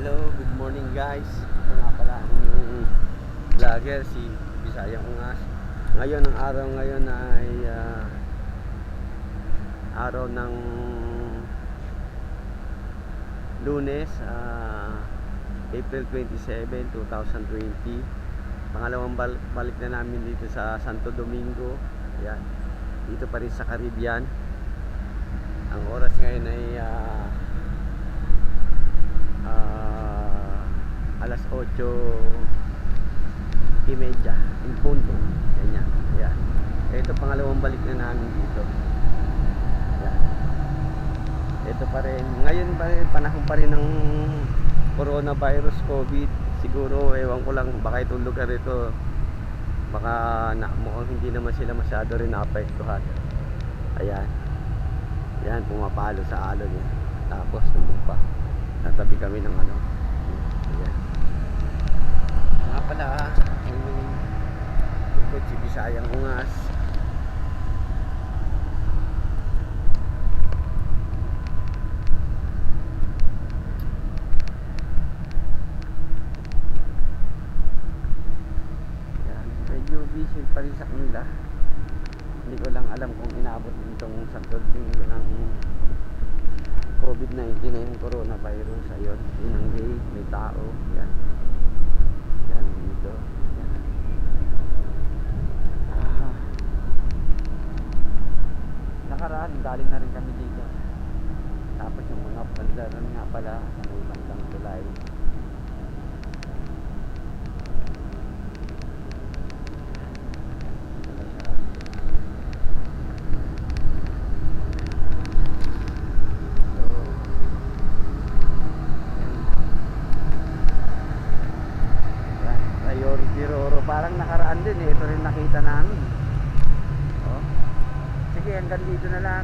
Hello, good morning guys. Ito nga pala ang inyong vlogger, si Bisayang Ungas. Ngayon, ang araw ngayon ay araw ng Lunes, April 27, 2020. Pangalawang balik na namin dito sa Santo Domingo. Ayan, dito pa rin sa Caribbean. Ang oras ngayon ay alas 8:30 in punto. Ganyan. Ayan. Ito pangalawang balik na namin dito. Ayan. Ito pa rin. Ngayon pa rin, panahon pa rin ng coronavirus, COVID. Siguro, ewan ko lang, baka itong lugar ito, baka mukhang hindi naman sila masyado rin naapektuhan. Ayan. Ayan, pumapalo sa alon yan. Tapos, nandun pa. Natabi kami ng ano. Ayan. Nga pala, yung si Bisayang Ungas. Ayan, medyo busy pa rin sa kanila. Hindi ko lang alam kung inabot itong Santo Domingo ng COVID-19 na yung coronavirus. Ayun, yun ang day, may tao. Yan. Yan, dito. Yan. Nakaraan, galing na rin kami dito. Tapos yung mga bandaran nga pala sa may bandang tulay. Parang nakaraan din eh. Ito rin nakita namin. Oh. Sige, hanggang dito na lang.